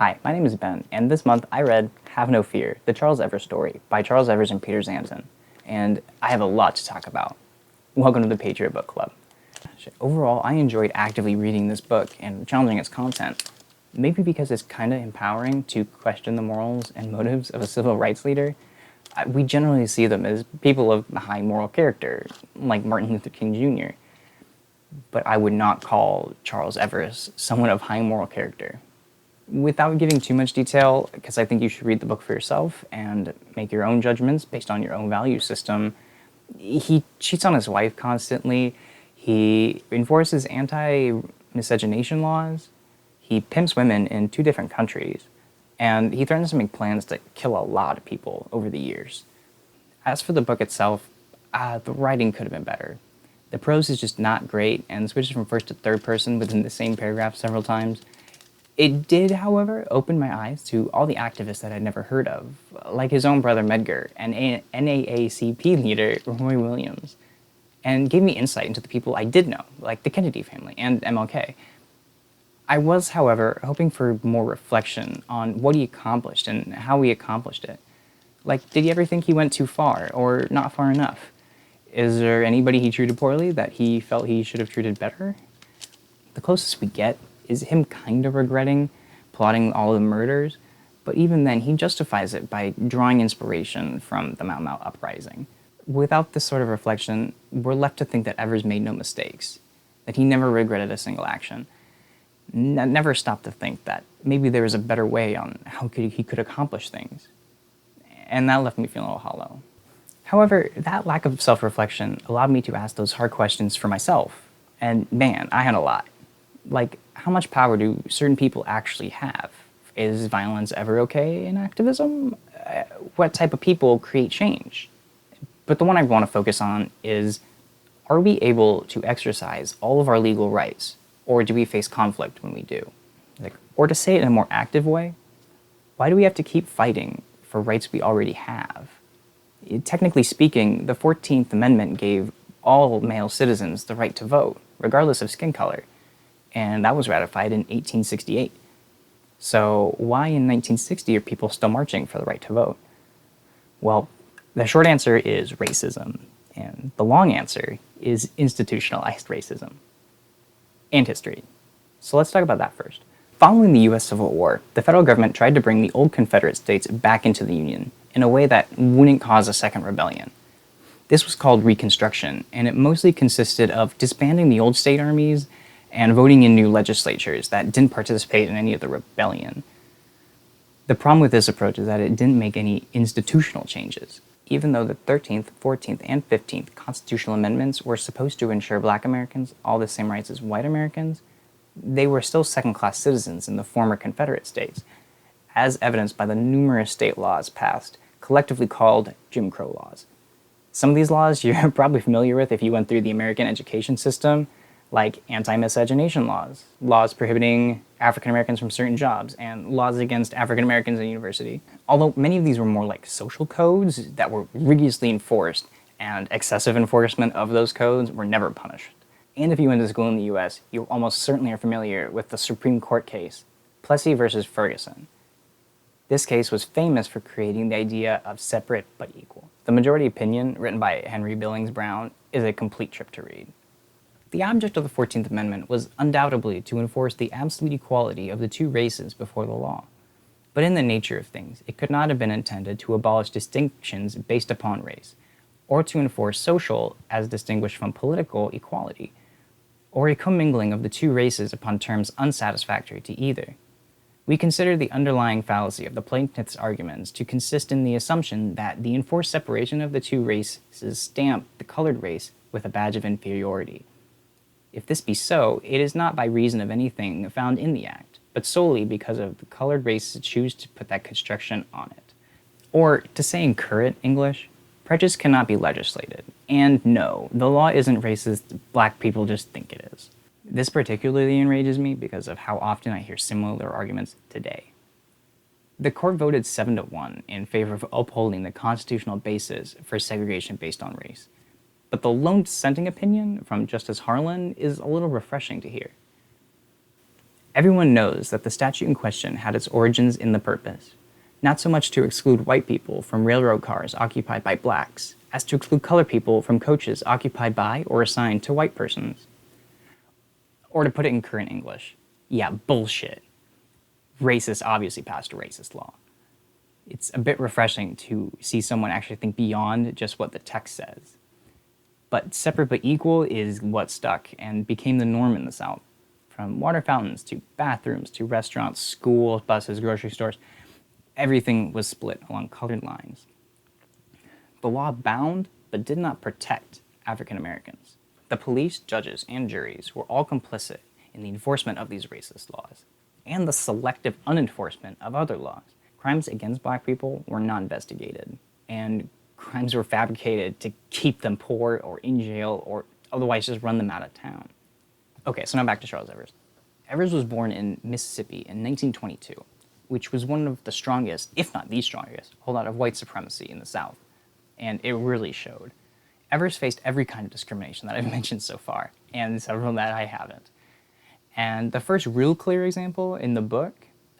Hi, my name is Ben, and this month I read Have No Fear, The Charles Evers Story by Charles Evers and Peter Zanton, and I have a lot to talk about. Welcome to the Patriot Book Club. Overall, I enjoyed actively reading this book and challenging its content, maybe because it's kind of empowering to question the morals and motives of a civil rights leader. We generally see them as people of high moral character, like Martin Luther King Jr., but I would not call Charles Evers someone of high moral character. Without giving too much detail, because I think you should read the book for yourself and make your own judgments based on your own value system, he cheats on his wife constantly, he enforces anti-miscegenation laws, he pimps women in 2 different countries, and he threatens to make plans to kill a lot of people over the years. As for the book itself, the writing could have been better. The prose is just not great and switches from first to third person within the same paragraph several times. It did, however, open my eyes to all the activists that I'd never heard of, like his own brother Medgar and NAACP leader Roy Williams, and gave me insight into the people I did know, like the Kennedy family and MLK. I was, however, hoping for more reflection on what he accomplished and how he accomplished it. Like, did he ever think he went too far, or not far enough? Is there anybody he treated poorly that he felt he should have treated better? The closest we get is him kind of regretting plotting all the murders, but even then he justifies it by drawing inspiration from the Mau Mau uprising. Without this sort of reflection, we're left to think that Evers made no mistakes, that he never regretted a single action. Never stopped to think that maybe there was a better way on how he could accomplish things. And that left me feeling a little hollow. However, that lack of self-reflection allowed me to ask those hard questions for myself, and man, I had a lot. Like, how much power do certain people actually have? Is violence ever okay in activism? What type of people create change? But the one I want to focus on is, are we able to exercise all of our legal rights, or do we face conflict when we do? Or to say it in a more active way, why do we have to keep fighting for rights we already have? Technically speaking, the 14th Amendment gave all male citizens the right to vote, regardless of skin color, and that was ratified in 1868. So why in 1960 are people still marching for the right to vote? Well, the short answer is racism, and the long answer is institutionalized racism. And history. So let's talk about that first. Following the US Civil War, the federal government tried to bring the old Confederate states back into the Union in a way that wouldn't cause a second rebellion. This was called Reconstruction, and it mostly consisted of disbanding the old state armies and voting in new legislatures that didn't participate in any of the rebellion. The problem with this approach is that it didn't make any institutional changes. Even though the 13th, 14th, and 15th constitutional amendments were supposed to ensure Black Americans all the same rights as white Americans, they were still second-class citizens in the former Confederate states, as evidenced by the numerous state laws passed, collectively called Jim Crow laws. Some of these laws you're probably familiar with if you went through the American education system, like anti-miscegenation laws, laws prohibiting African Americans from certain jobs, and laws against African Americans in university. Although many of these were more like social codes that were rigorously enforced, and excessive enforcement of those codes were never punished. And if you went to school in the US, you almost certainly are familiar with the Supreme Court case, Plessy versus Ferguson. This case was famous for creating the idea of separate but equal. The majority opinion, written by Henry Billings Brown, is a complete trip to read. The object of the 14th Amendment was undoubtedly to enforce the absolute equality of the 2 races before the law. But in the nature of things, it could not have been intended to abolish distinctions based upon race, or to enforce social, as distinguished from political, equality, or a commingling of the 2 races upon terms unsatisfactory to either. We consider the underlying fallacy of the plaintiff's arguments to consist in the assumption that the enforced separation of the 2 races stamp the colored race with a badge of inferiority. If this be so, it is not by reason of anything found in the Act, but solely because of the colored race choose to put that construction on it. Or, to say in current English, prejudice cannot be legislated. And no, the law isn't racist, Black people just think it is. This particularly enrages me because of how often I hear similar arguments today. The court voted 7-1 in favor of upholding the constitutional basis for segregation based on race. But the lone dissenting opinion from Justice Harlan is a little refreshing to hear. Everyone knows that the statute in question had its origins in the purpose, not so much to exclude white people from railroad cars occupied by blacks, as to exclude colored people from coaches occupied by or assigned to white persons. Or to put it in current English, yeah, bullshit. Racists obviously passed a racist law. It's a bit refreshing to see someone actually think beyond just what the text says. But separate but equal is what stuck and became the norm in the South. From water fountains to bathrooms to restaurants, schools, buses, grocery stores, everything was split along colored lines. The law bound but did not protect African Americans. The police, judges, and juries were all complicit in the enforcement of these racist laws and the selective unenforcement of other laws. Crimes against black people were not investigated, and crimes were fabricated to keep them poor or in jail or otherwise just run them out of town. Okay, so now back to Charles Evers. Evers was born in Mississippi in 1922, which was one of the strongest, if not the strongest, holdout of white supremacy in the South, and it really showed. Evers faced every kind of discrimination that I've mentioned so far, and several that I haven't. And the first real clear example in the book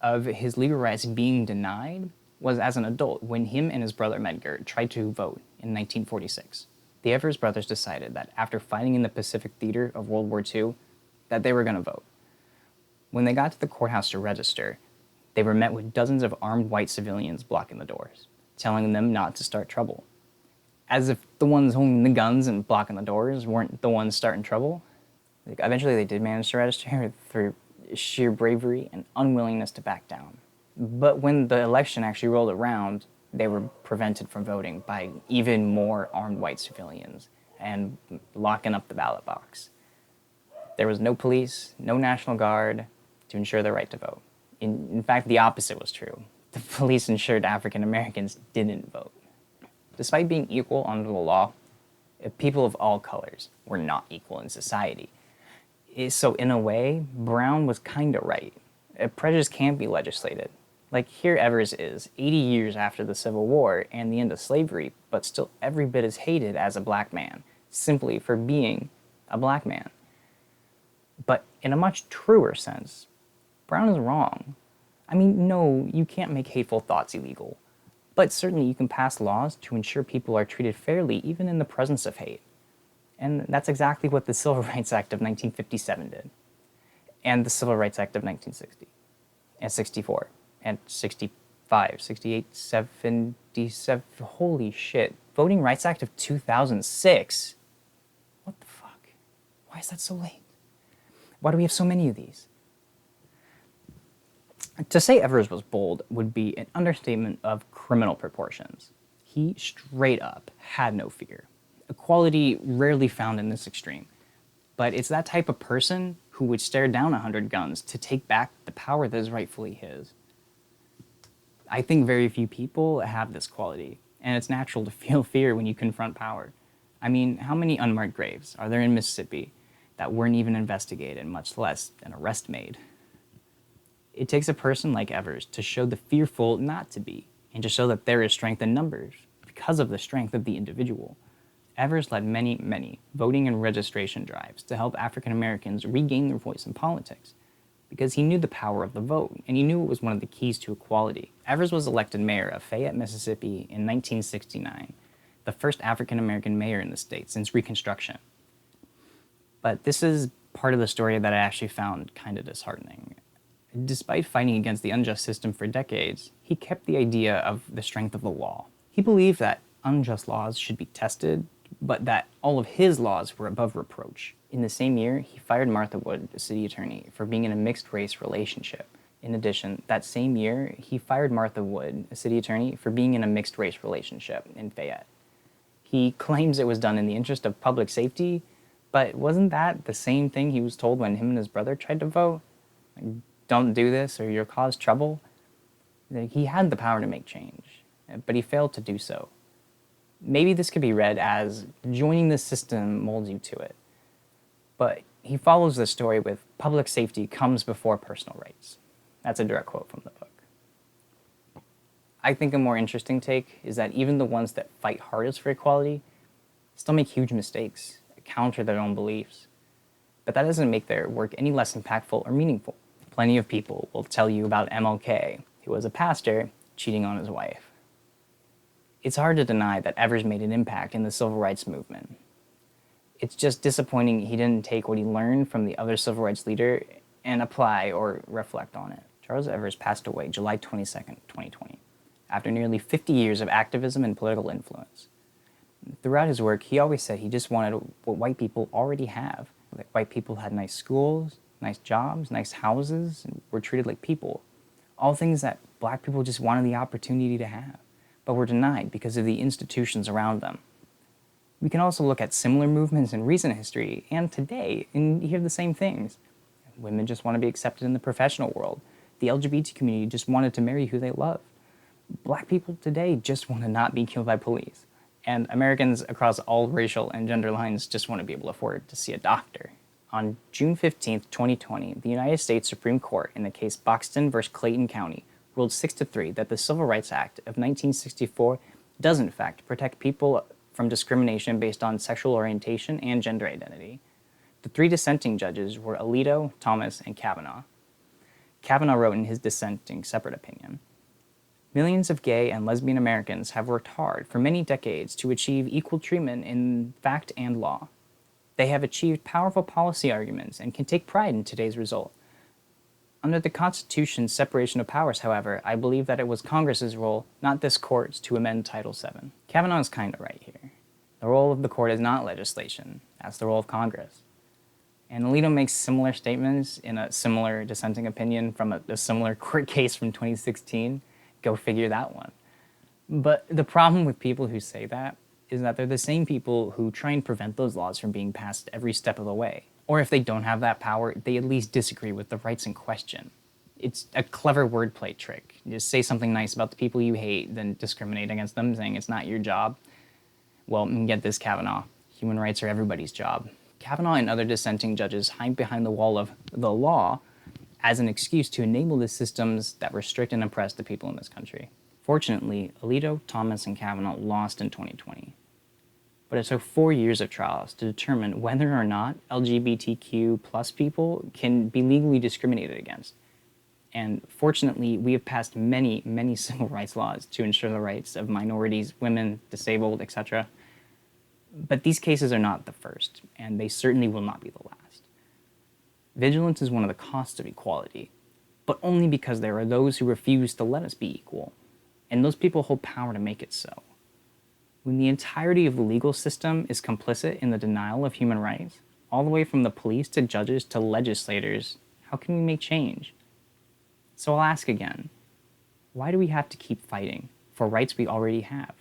of his legal rights being denied was as an adult when him and his brother Medgar tried to vote in 1946. The Evers brothers decided that after fighting in the Pacific theater of World War II, that they were going to vote. When they got to the courthouse to register, they were met with dozens of armed white civilians blocking the doors, telling them not to start trouble. As if the ones holding the guns and blocking the doors weren't the ones starting trouble. Eventually they did manage to register through sheer bravery and unwillingness to back down. But when the election actually rolled around, they were prevented from voting by even more armed white civilians and locking up the ballot box. There was no police, no National Guard to ensure the right to vote. In fact, the opposite was true. The police ensured African Americans didn't vote. Despite being equal under the law, people of all colors were not equal in society. So in a way, Brown was kinda right. Prejudice can't be legislated. Like here Evers is, 80 years after the Civil War and the end of slavery, but still every bit as hated as a black man, simply for being a black man. But in a much truer sense, Brown is wrong. I mean, no, you can't make hateful thoughts illegal, but certainly you can pass laws to ensure people are treated fairly even in the presence of hate. And that's exactly what the Civil Rights Act of 1957 did, and the Civil Rights Act of 1960, and 64, and 65, 68, 77, holy shit. Voting Rights Act of 2006? What the fuck? Why is that so late? Why do we have so many of these? To say Evers was bold would be an understatement of criminal proportions. He straight up had no fear. A quality rarely found in this extreme. But it's that type of person who would stare down 100 guns to take back the power that is rightfully his. I think very few people have this quality, and it's natural to feel fear when you confront power. I mean, how many unmarked graves are there in Mississippi that weren't even investigated, much less an arrest made? It takes a person like Evers to show the fearful not to be, and to show that there is strength in numbers because of the strength of the individual. Evers led many voting and registration drives to help African Americans regain their voice in politics, because he knew the power of the vote, and he knew it was one of the keys to equality. Evers was elected mayor of Fayette, Mississippi in 1969, the first African American mayor in the state since Reconstruction. But this is part of the story that I actually found kind of disheartening. Despite fighting against the unjust system for decades, he kept the idea of the strength of the law. He believed that unjust laws should be tested, but that all of his laws were above reproach. In the same year, he fired Martha Wood, the city attorney, for being in a mixed-race relationship. In addition, that same year, he fired Martha Wood, a city attorney, for being in a mixed-race relationship in Fayette. He claims it was done in the interest of public safety, but wasn't that the same thing he was told when him and his brother tried to vote? Don't do this or you'll cause trouble. He had the power to make change, but he failed to do so. Maybe this could be read as joining the system molds you to it, but he follows the story with public safety comes before personal rights. That's a direct quote from the book. I think a more interesting take is that even the ones that fight hardest for equality still make huge mistakes, counter their own beliefs, but that doesn't make their work any less impactful or meaningful. Plenty of people will tell you about MLK, who was a pastor cheating on his wife. It's hard to deny that Evers made an impact in the civil rights movement. It's just disappointing he didn't take what he learned from the other civil rights leader and apply or reflect on it. Charles Evers passed away July 22nd, 2020, after nearly 50 years of activism and political influence. Throughout his work, he always said he just wanted what white people already have. Like white people had nice schools, nice jobs, nice houses, and were treated like people. All things that black people just wanted the opportunity to have, but were denied because of the institutions around them. We can also look at similar movements in recent history and today and hear the same things. Women just want to be accepted in the professional world. The LGBT community just wanted to marry who they love. Black people today just want to not be killed by police. And Americans across all racial and gender lines just want to be able to afford to see a doctor. On June 15, 2020, the United States Supreme Court in the case Boxton v. Clayton County ruled 6-3 that the Civil Rights Act of 1964 does in fact protect people from discrimination based on sexual orientation and gender identity. The three dissenting judges were Alito, Thomas, and Kavanaugh. Kavanaugh wrote in his dissenting separate opinion, "Millions of gay and lesbian Americans have worked hard for many decades to achieve equal treatment in fact and law. They have achieved powerful policy arguments and can take pride in today's result. Under the Constitution's separation of powers, however, I believe that it was Congress's role, not this court's, to amend Title VII." Kavanaugh is kind of right here. The role of the court is not legislation, that's the role of Congress. And Alito makes similar statements in a similar dissenting opinion from a similar court case from 2016. Go figure that one. But the problem with people who say that is that they're the same people who try and prevent those laws from being passed every step of the way. Or if they don't have that power, they at least disagree with the rights in question. It's a clever wordplay trick. You just say something nice about the people you hate, then discriminate against them, saying it's not your job. Well, get this, Kavanaugh. Human rights are everybody's job. Kavanaugh and other dissenting judges hide behind the wall of the law as an excuse to enable the systems that restrict and oppress the people in this country. Fortunately, Alito, Thomas, and Kavanaugh lost in 2020. But it took 4 years of trials to determine whether or not LGBTQ plus people can be legally discriminated against. And fortunately, we have passed many, many civil rights laws to ensure the rights of minorities, women, disabled, etc. But these cases are not the first, and they certainly will not be the last. Vigilance is one of the costs of equality, but only because there are those who refuse to let us be equal, and those people hold power to make it so. When the entirety of the legal system is complicit in the denial of human rights, all the way from the police to judges to legislators, how can we make change? So I'll ask again, why do we have to keep fighting for rights we already have?